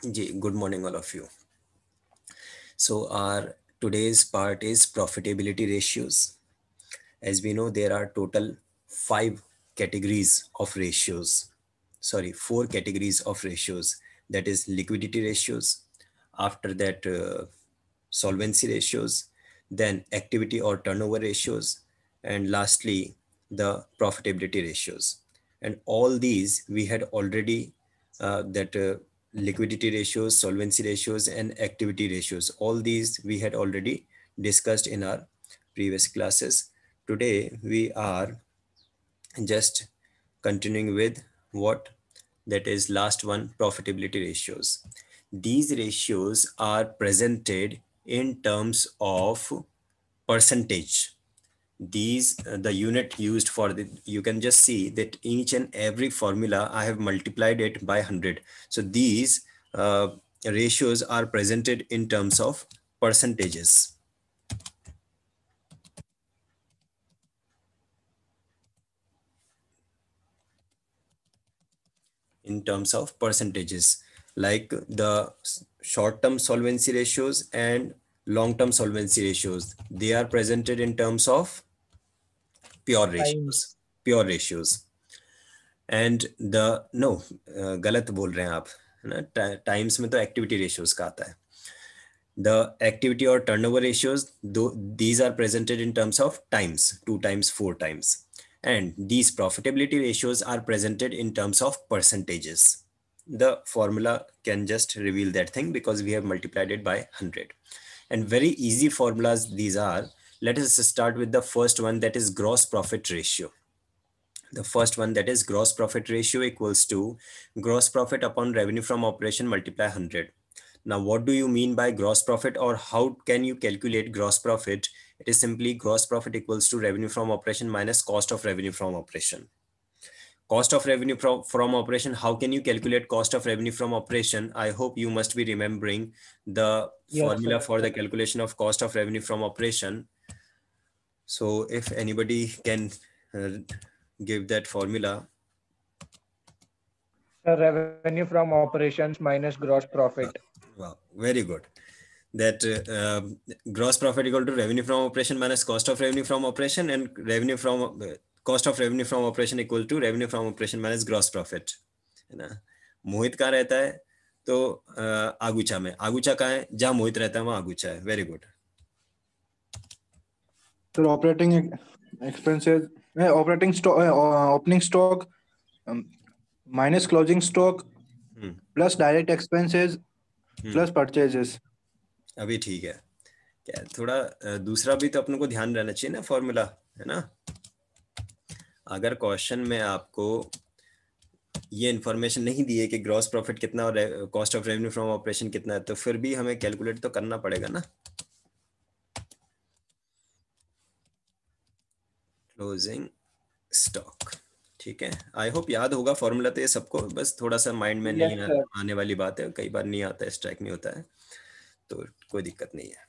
Good morning, all of you. So our today's part is profitability ratios. As we know, there are total five categories of ratios. Sorry, four categories of ratios. That is liquidity ratios. After that, solvency ratios, then activity or turnover ratios, and lastly, the profitability ratios. And all these we had already that liquidity ratios, solvency ratios, and activity ratios. All these we had already discussed in our previous classes. Today we are just continuing with what that is last one, profitability ratios. These ratios are presented in terms of percentage. These the unit used for the, you can just see that each and every formula I have multiplied it by 100. So these ratios are presented in terms of percentages. In terms of percentages, like the short-term solvency ratios and long-term solvency ratios, they are presented in terms of pure ratios. Times. Pure ratios. And the no, गलत बोल रहे हैं आप, है ना? Times में तो activity ratios का आता है. The activity or turnover ratios, though these are presented in terms of times, 2 times, 4 times. And these profitability ratios are presented in terms of percentages. The formula can just reveal that thing because we have multiplied it by 100. And very easy formulas these are. Let us start with the first one, that is gross profit ratio. The first one, that is gross profit ratio equals to gross profit upon revenue from operation multiply 100. Now, what do you mean by gross profit, or how can you calculate gross profit? It is simply gross profit equals to revenue from operation minus cost of revenue from operation. Cost of revenue from operation, how can you calculate cost of revenue from operation? I hope you must be remembering the Yes, sir. formula for the calculation of cost of revenue from operation. So if anybody can give that formula. Revenue from operations minus gross profit. Wow, very good. That gross profit equal to revenue from operation minus cost of revenue from operation, and revenue from cost of revenue from operation equal to revenue from operation minus gross profit, है ना? मोहित कहाँ रहता है? तो आगुचा में. आगुचा कहाँ है? जहाँ मोहित रहता है वहाँ आगुचा है. Very good. So operating expenses, operating stock, opening stock minus closing stock plus direct expenses plus purchases. अभी ठीक है. क्या थोड़ा दूसरा भी तो अपने को ध्यान रहना चाहिए ना, फॉर्मूला, है ना? अगर क्वेश्चन में आपको ये इन्फॉर्मेशन नहीं दी है कि ग्रॉस प्रॉफिट कितना और cost of revenue from operation कितना है, तो फिर भी हमें कैलकुलेट तो करना पड़ेगा ना. क्लोजिंग स्टॉक, ठीक है. आई होप याद होगा फॉर्मूला तो ये सबको, बस थोड़ा सा माइंड में Yes, नहीं sir. आने वाली बात है. कई बार नहीं आता है, स्ट्राइक नहीं होता है, तो कोई दिक्कत नहीं है.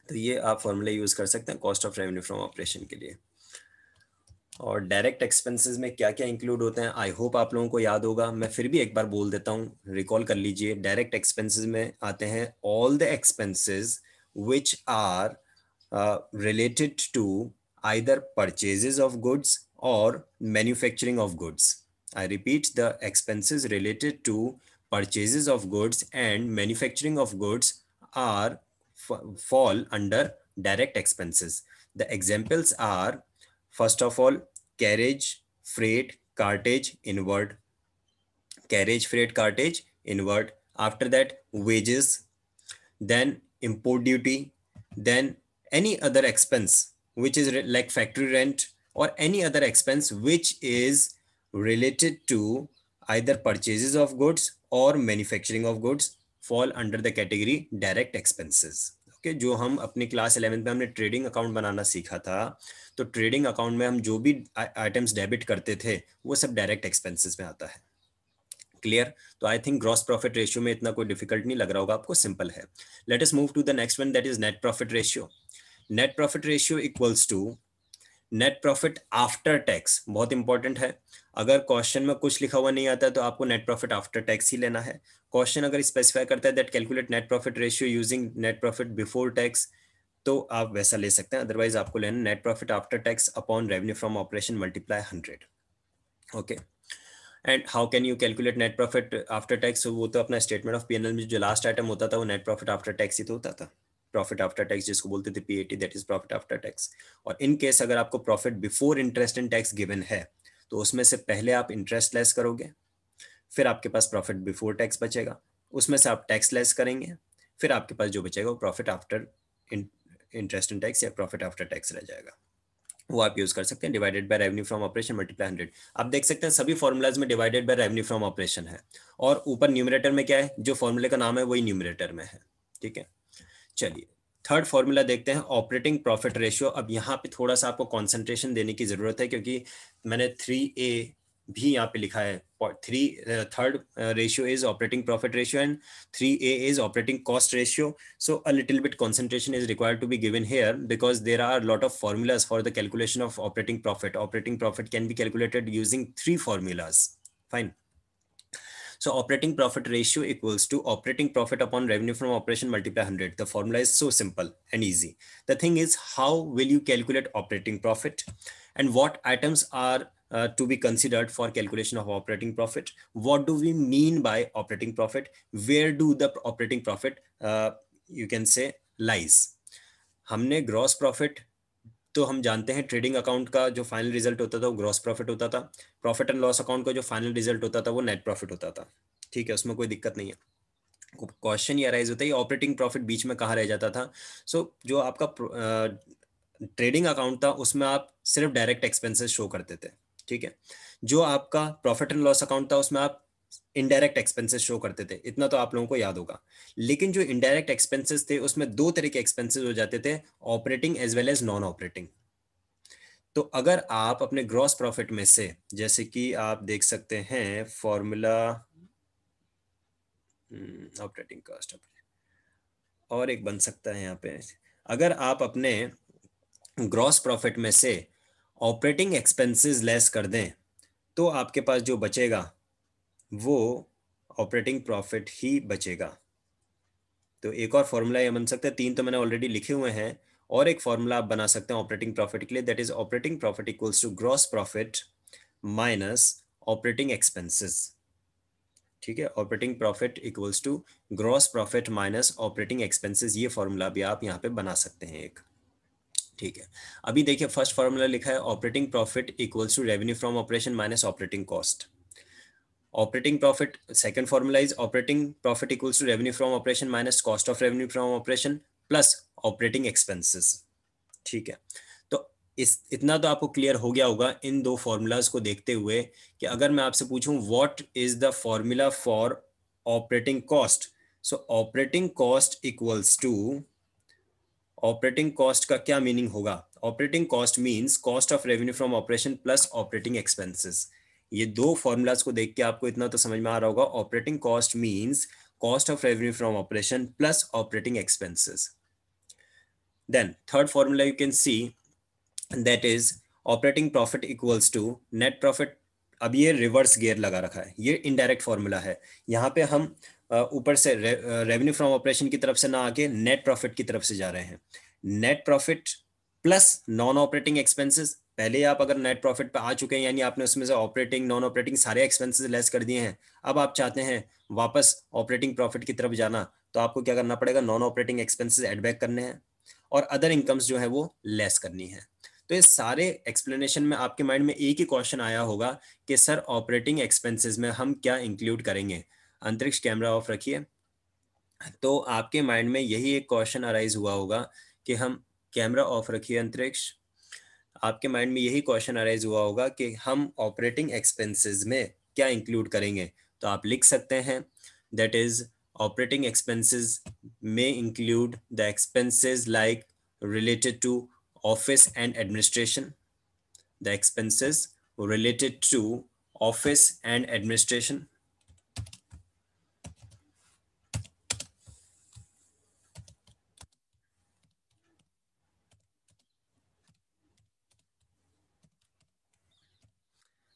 तो ये आप फॉर्मूला यूज कर सकते हैं cost of revenue from operation के लिए. और डायरेक्ट एक्सपेंसेस में क्या क्या इंक्लूड होते हैं, आई होप आप लोगों को याद होगा. मैं फिर भी एक बार बोल देता हूँ, रिकॉल कर लीजिए. डायरेक्ट एक्सपेंसेस में आते हैं all the expenses which are related to either purchases of goods or manufacturing of goods. I repeat, the expenses related to purchases of goods and manufacturing of goods are fall under direct expenses. The examples are, first of all, carriage, freight, cartage, inward. Carriage, freight, cartage, inward. After that, wages, then import duty, then any other expense which is like factory rent, or any other expense which is related to either purchases of goods or manufacturing of goods fall under the category direct expenses. Okay, जो हम अपनी class 11th में हमने trading account बनाना सीखा था, तो trading account में हम जो भी आइटम्स डेबिट करते थे वो सब डायरेक्ट एक्सपेंसेस में आता है. क्लियर? तो I think gross profit ratio में इतना कोई डिफिकल्ट नहीं लग रहा होगा आपको, सिंपल है. Let us move to the next one, that is net profit ratio. Net profit ratio equals to net profit after tax बहुत इंपॉर्टेंट है। अगर क्वेश्चन में कुछ लिखा हुआ नहीं आता है तो आपको नेट प्रॉफिट आफ्टर टैक्स ही लेना है। क्वेश्चन अगर स्पेसिफाई करता है that calculate net profit ratio using net profit before tax, तो आप वैसा ले सकते हैं। अदरवाइज आपको लेना net profit after tax upon revenue from operation multiply 100। Okay, and how can you calculate net profit after tax? वो तो अपना स्टेटमेंट ऑफ पीएनएल में जो लास्ट आइटम होता था वो नेट प्रॉफिट आफ्टर टैक्स ही तो होता था। प्रॉफिट आफ्टर टैक्स जिसको बोलते थे PAT, that is profit after tax. और इन केस अगर आपको profit before interest and tax given है तो उसमें से पहले आप इंटरेस्ट लेस करोगे, फिर आपके पास प्रॉफिट बिफोर टैक्स बचेगा, उसमें से आप टैक्स लेस करेंगे, फिर आपके पास जो बचेगा वो profit after interest and tax या प्रॉफिट आफ्टर टैक्स रह जाएगा। वो आप यूज कर सकते हैं divided by revenue from operation multiply 100। आप देख सकते हैं सभी फॉर्मूलाज में divided by revenue from operation है, और ऊपर न्यूमरेटर में क्या है, जो फॉर्मूले का नाम है वही न्यूमरेटर में है। ठीक है, चलिए थर्ड फॉर्मूला देखते हैं, ऑपरेटिंग प्रॉफिट रेशियो। अब यहाँ पे थोड़ा सा आपको कंसंट्रेशन देने की जरूरत है क्योंकि मैंने 3A भी यहाँ पे लिखा है। Third ratio is operating profit ratio and 3A is operating cost ratio. So a little bit concentration is required to be given here because there are a lot of formulas for the calculation of operating profit. Operating profit can be calculated using 3 formulas. Fine. So operating profit ratio equals to operating profit upon revenue from operation multiply 100. The formula is so simple and easy. The thing is, how will you calculate operating profit and what items are to be considered for calculation of operating profit? What do we mean by operating profit? Where do the operating profit you can say lies? हमने gross profit तो हम जानते हैं, trading account का जो final result होता था वो ग्रॉस प्रॉफिट होता था। प्रॉफिट एंड लॉस अकाउंट का जो फाइनल रिजल्ट होता था वो नेट प्रॉफिट होता था। ठीक है, उसमें कोई दिक्कत नहीं है। क्वेश्चन ये राइज होता है ऑपरेटिंग प्रॉफिट बीच में कहाँ रह जाता था। जो आपका ट्रेडिंग अकाउंट था उसमें आप सिर्फ डायरेक्ट एक्सपेंसेस शो करते थे। ठीक है, जो आपका प्रॉफिट एंड लॉस अकाउंट था उसमें आप इनडायरेक्ट एक्सपेंसेस शो करते थे, इतना तो आप लोगों को याद होगा। लेकिन जो इनडायरेक्ट एक्सपेंसेस थे उसमें 2 तरह के एक्सपेंसेस हो जाते थे, operating as well as non operating. तो अगर आप अपने ग्रॉस प्रॉफिट में से, जैसे कि आप देख सकते हैं फॉर्मूला ऑपरेटिंग कॉस्ट, और एक बन सकता है यहाँ पे, अगर आप अपने ग्रॉस प्रॉफिट में से ऑपरेटिंग एक्सपेंसेस लेस कर दें तो आपके पास जो बचेगा वो ऑपरेटिंग प्रॉफिट ही बचेगा। तो एक और फॉर्मूला ये बन सकता है, 3 तो मैंने ऑलरेडी लिखे हुए हैं, और एक फॉर्मूला आप बना सकते हैं ऑपरेटिंग प्रॉफिट के लिए, that is operating profit equals to gross profit minus operating expenses. ठीक है, operating profit equals to gross profit minus operating expenses, ये फॉर्मूला भी आप यहाँ पे बना सकते हैं एक। ठीक है, अभी देखिए फर्स्ट फॉर्मूला लिखा है operating profit equals to revenue from operation minus operating cost. Operating profit second formula is operating profit equals to revenue from operation minus cost of revenue from operation plus operating expenses. ठीक है, तो इस इतना तो आपको clear हो गया होगा इन 2 फॉर्मूलाज को देखते हुए कि अगर मैं आपसे पूछूं what is the formula for operating cost, so operating cost equals to, operating cost का क्या मीनिंग होगा? Operating cost means cost of revenue from operation plus operating expenses. ये 2 फॉर्मूलाज को देख के आपको इतना तो समझ में आ रहा होगा, operating cost means cost of revenue from operation plus operating expenses. Then third formula you can see that is operating profit equals to net profit. अब ये रिवर्स गियर लगा रखा है, ये इनडायरेक्ट फॉर्मूला है। यहाँ पे हम ऊपर से रेवेन्यू फ्रॉम ऑपरेशन की तरफ से ना आके नेट प्रॉफिट की तरफ से जा रहे हैं। Net profit plus non operating expenses. पहले आप अगर नेट प्रॉफिट पे आ चुके हैं यानी आपने उसमें से ऑपरेटिंग नॉन ऑपरेटिंग सारे एक्सपेंसेस लेस कर दिए हैं, अब आप चाहते हैं वापस ऑपरेटिंग प्रॉफिट की तरफ जाना, तो आपको क्या करना पड़ेगा, non operating expenses add back करने हैं और अदर इनकम्स जो है वो लेस करनी है। तो इस सारे एक्सप्लेनेशन में आपके माइंड में एक ही क्वेश्चन आया होगा कि सर ऑपरेटिंग एक्सपेंसेस में हम क्या इंक्लूड करेंगे। अंतरिक्ष कैमरा ऑफ रखिए। तो आपके माइंड में यही एक क्वेश्चन अराइज हुआ होगा कि हम, कैमरा ऑफ रखिए अंतरिक्ष, आपके माइंड में यही क्वेश्चन अराइज हुआ होगा कि हम ऑपरेटिंग एक्सपेंसेस में क्या इंक्लूड करेंगे। तो आप लिख सकते हैं दैट इज ऑपरेटिंग एक्सपेंसेस में include the expenses like related to office and administration, the expenses related to office and administration,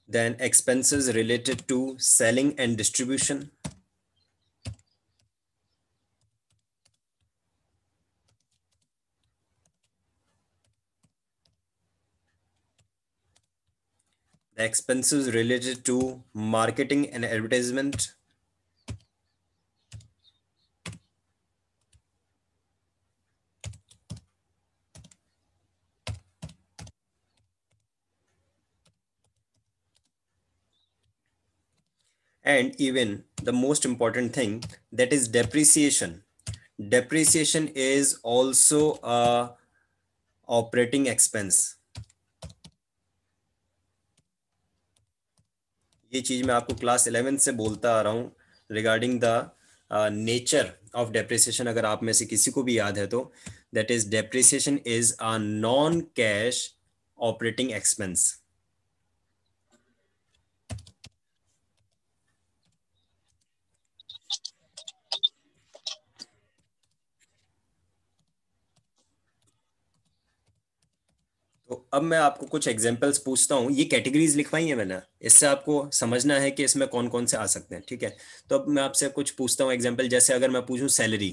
Then expenses related to selling and distribution. The expenses related to marketing and advertisement. And even the most important thing, that is depreciation. Depreciation is also a operating expense. ये चीज मैं आपको class 11 से बोलता आ रहा हूँ regarding the nature of depreciation. अगर आप में से किसी को भी याद है तो that is depreciation is a non cash operating expense. तो अब मैं आपको कुछ एग्जांपल्स पूछता हूँ. ये कैटेगरीज लिखवाई है मैंने, इससे आपको समझना है कि इसमें कौन कौन से आ सकते हैं. ठीक है, तो अब मैं आपसे कुछ पूछता हूँ एग्जांपल. जैसे अगर मैं पूछूं सैलरी,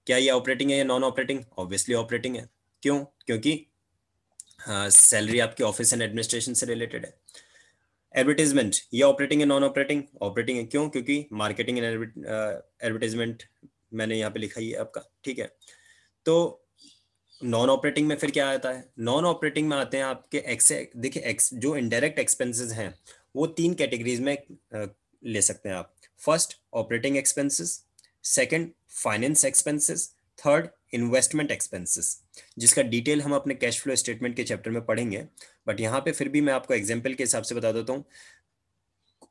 क्या ये ऑपरेटिंग है या नॉन ऑपरेटिंग? ऑब्वियसली ऑपरेटिंग है. क्यों? क्योंकि सैलरी आपकी ऑफिस एंड एडमिनिस्ट्रेशन से रिलेटेड है. एडवर्टीजमेंट, ये ऑपरेटिंग है नॉन ऑपरेटिंग? ऑपरेटिंग है. क्यों? क्योंकि मार्केटिंग एंड एडवर्टीजमेंट मैंने यहाँ पे लिखा ही है आपका. ठीक है, तो नॉन ऑपरेटिंग में फिर क्या आता है? नॉन ऑपरेटिंग में आते हैं आपके एक्स. देखिए जो इनडायरेक्ट एक्सपेंसेस हैं वो तीन कैटेगरीज में ले सकते हैं आप. First operating expenses, second finance expenses, third investment expenses, जिसका डिटेल हम अपने कैश फ्लो स्टेटमेंट के चैप्टर में पढ़ेंगे. बट यहाँ पे फिर भी मैं आपको एग्जाम्पल के हिसाब से बता देता हूँ.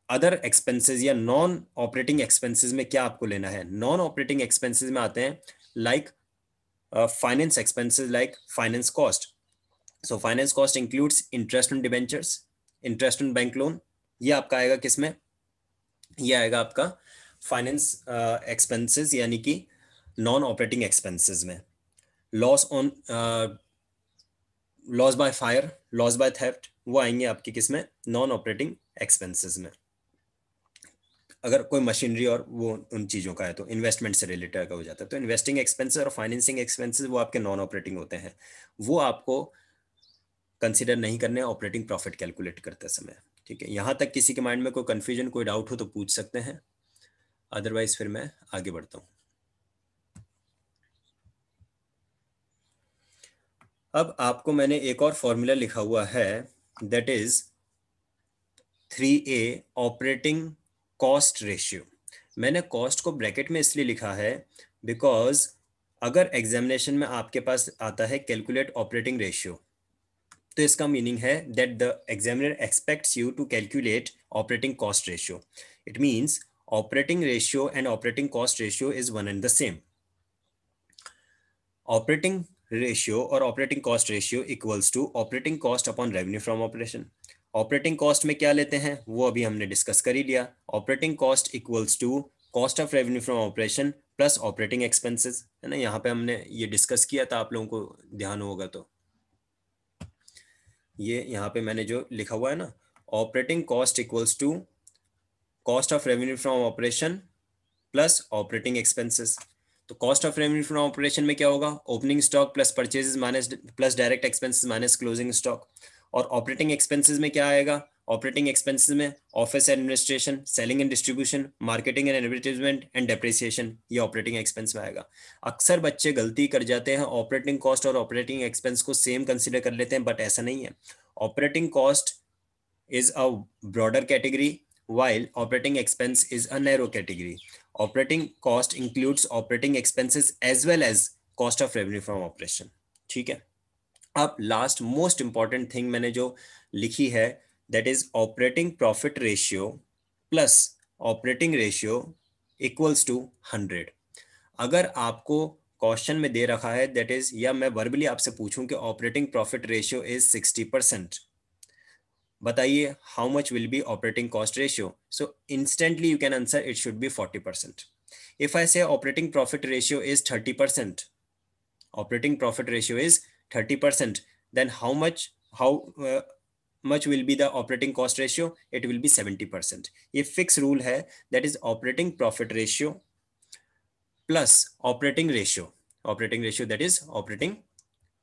अदर एक्सपेंसेस या नॉन ऑपरेटिंग एक्सपेंसेस में क्या आपको लेना है? नॉन ऑपरेटिंग एक्सपेंसेस में आते हैं like finance expenses like finance cost. So finance cost includes interest on debentures, interest on bank loan. ये आपका आएगा किसमें? ये आएगा आपका फाइनेंस एक्सपेंसेस यानी कि नॉन ऑपरेटिंग एक्सपेंसेस में. Loss on loss by fire, loss by theft, वो आएंगे आपके किसमें? नॉन ऑपरेटिंग एक्सपेंसेस में. अगर कोई मशीनरी और वो उन चीज़ों का है तो इन्वेस्टमेंट से रिलेटेड का हो जाता है. तो इन्वेस्टिंग एक्सपेंसेस और फाइनेंसिंग एक्सपेंसेस वो आपके नॉन ऑपरेटिंग होते हैं. वो आपको कंसीडर नहीं करने ऑपरेटिंग प्रॉफिट कैलकुलेट करते समय. ठीक है, यहाँ तक किसी के माइंड में कोई कंफ्यूजन, कोई डाउट हो तो पूछ सकते हैं, अदरवाइज फिर मैं आगे बढ़ता हूँ. अब आपको मैंने एक और फॉर्मूला लिखा हुआ है, that is 3A operating cost ratio. मैंने कॉस्ट को ब्रैकेट में इसलिए लिखा है बिकॉज अगर एग्जामिनेशन में आपके पास आता है कैलकुलेट ऑपरेटिंग रेशियो, तो इसका मीनिंग है that the examiner expects you to calculate operating cost ratio. It means operating ratio and operating cost ratio is one and the same. Operating ratio और operating cost ratio equals to operating cost upon revenue from operation. Operating cost में क्या लेते हैं वो अभी हमने discuss कर ही लिया. Operating cost equals to cost of revenue from operation plus operating expenses, है ना. यहाँ पे हमने ये डिस्कस किया था, आप लोगों को ध्यान होगा तो. ये यहाँ पे मैंने जो लिखा हुआ है ना, operating cost equals to cost of revenue from operation plus operating expenses. तो cost of revenue from operation में क्या होगा? Opening stock plus purchases minus plus direct expenses minus closing stock. और ऑपरेटिंग एक्सपेंसेस में क्या आएगा? ऑपरेटिंग एक्सपेंसेस में office administration, selling and distribution, marketing and advertisement and depreciation, ये ऑपरेटिंग एक्सपेंस में आएगा. अक्सर बच्चे गलती कर जाते हैं, ऑपरेटिंग कॉस्ट और ऑपरेटिंग एक्सपेंस को सेम कंसिडर कर लेते हैं, बट ऐसा नहीं है. Operating cost is a broader category while operating expense is a narrow category. Operating cost includes operating expenses as well as cost of revenue from operation. ठीक है, अब लास्ट मोस्ट इंपॉर्टेंट थिंग मैंने जो लिखी है that is operating profit ratio plus operating ratio equals to 100. अगर आपको question में दे रखा है दैट इज, या मैं वर्बली आपसे पूछूं कि ऑपरेटिंग प्रॉफिट रेशियो इज 60%, बताइए how much will be operating cost ratio? So instantly you can answer it should be 40%. If I say operating profit ratio is 30%, operating profit ratio is 30%, then how much will be the operating cost ratio? It will be 70%. ये fixed rule है, that is operating profit ratio plus operating ratio. Operating ratio that is operating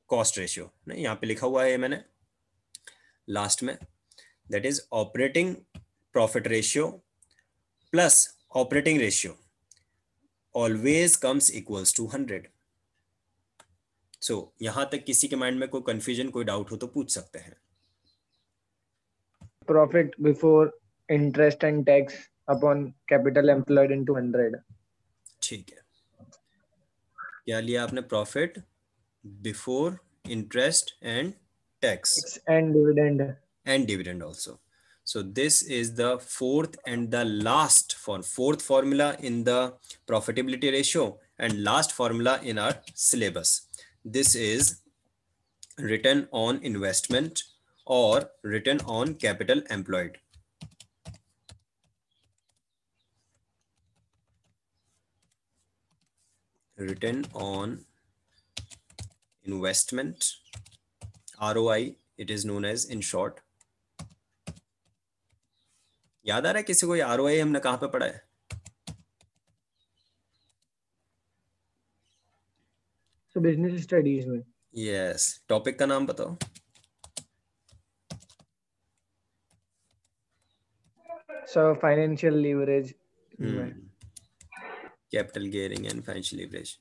cost ratio. नहीं, यहाँ पे लिखा हुआ है मैंने last में, that is operating profit ratio plus operating ratio always comes equals to 100. So यहां तक किसी के माइंड में कोई कंफ्यूजन, कोई डाउट हो तो पूछ सकते हैं. Profit before interest and tax upon capital employed into 100. ठीक है, क्या लिया आपने? Profit before interest and tax And dividend. and dividend also. So this is the fourth and the last fourth formula in the profitability ratio and last formula in our syllabus. This is return on investment or return on capital employed. Return on investment, ROI, it is known as in short. याद आ रहा है किसी को ये ROI हमने कहाँ पे पढ़ा है? So business studies में. Yes, टॉपिक का नाम बताओ. So financial leverage. Capital gearing and financial leverage.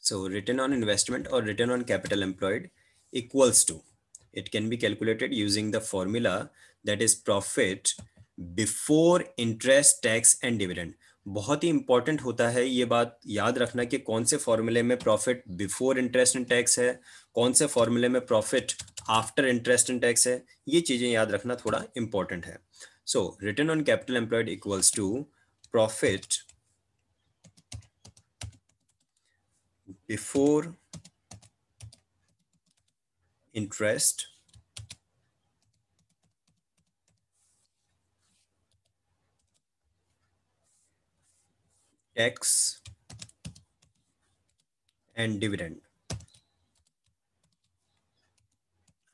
So return on investment or return on capital employed equals to, it can be calculated using the formula that is profit before interest, tax and dividend. बहुत ही important होता है ये बात याद रखना कि कौन से फॉर्मूले में profit before interest and tax है, कौन से फॉर्मूले में profit after interest and tax है. ये चीजें याद रखना थोड़ा इंपॉर्टेंट है. So return on capital employed equals to profit before interest, tax and dividend.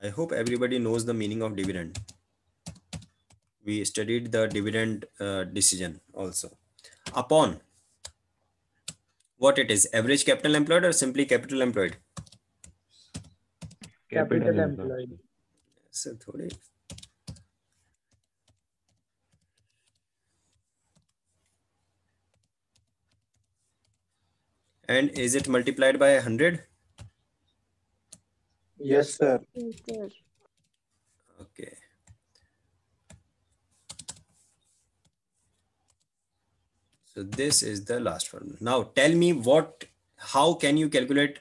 I hope everybody knows the meaning of dividend. We studied the dividend decision also. Upon what it is, average capital employed or simply capital employed? Capital employed. So थोड़े and is it multiplied by 100? Yes, sir. Okay. So this is the last formula. Now tell me how can you calculate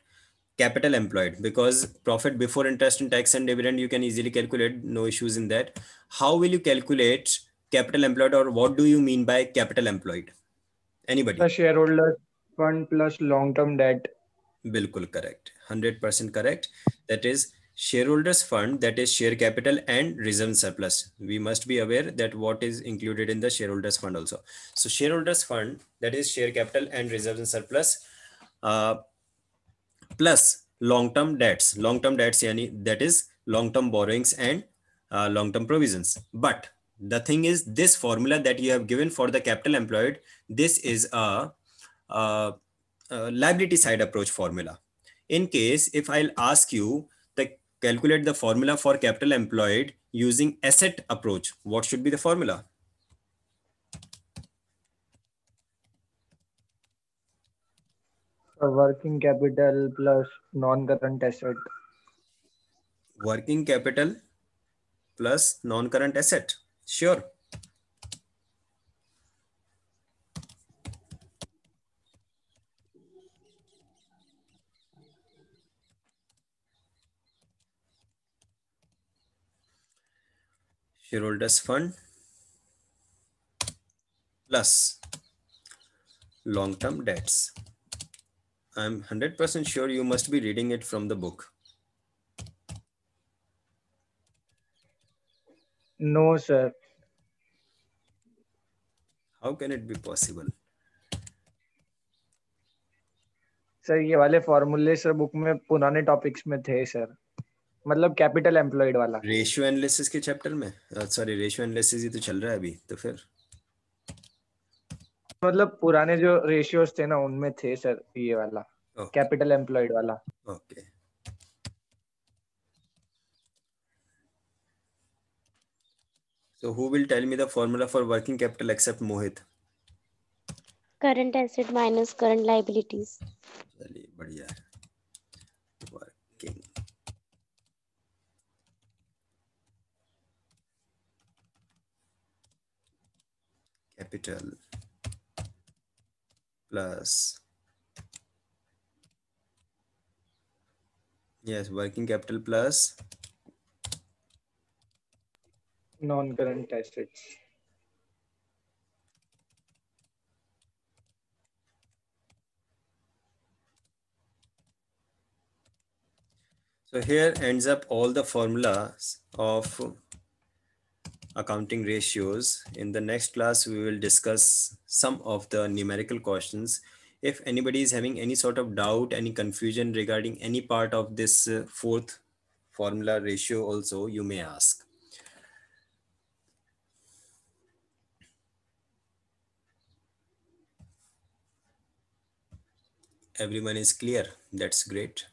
capital employed? Because profit before interest and tax and dividend, you can easily calculate, no issues in that. How will you calculate capital employed, or what do you mean by capital employed? Anybody? The shareholder fund plus long-term debt. Bilkul correct. 100% correct. That is shareholders fund, that is share capital and reserve surplus. We must be aware that what is included in the shareholders fund also. So shareholders fund, that is share capital and reserve and surplus plus long-term debts. Long-term debts yani that is long-term borrowings and long-term provisions. But the thing is, this formula that you have given for the capital employed, this is a liability side approach formula. In case if I'll ask you to calculate the formula for capital employed using asset approach, what should be the formula? Working capital plus non-current asset. Working capital plus non-current asset. Sure. Shareholders fund plus long-term debts. I'm 100% sure you must be reading it from the book. No, sir. How can it be possible? Sir ये वाले फॉर्मूले sir book में पुराने topics में थे sir, मतलब capital employed वाला। Ratio analysis के चैप्टर में, सॉरी रेशियो एनालिसिस ही तो चल रहा है अभी, तो फिर मतलब पुराने जो रेशियोज थे ना उनमें थे सर ये वाला कैपिटल एम्प्लॉयड वाला। Okay. So who will tell me the formula for working capital except Mohit? Current asset minus current liabilities. चलिए बढ़िया है। Working capital plus, yes, working capital plus non current assets. So here ends up all the formulas of accounting ratios. In the next class, we will discuss some of the numerical questions. If anybody is having any sort of doubt, any confusion regarding any part of this fourth formula ratio also, you may ask. Everyone is clear. That's great.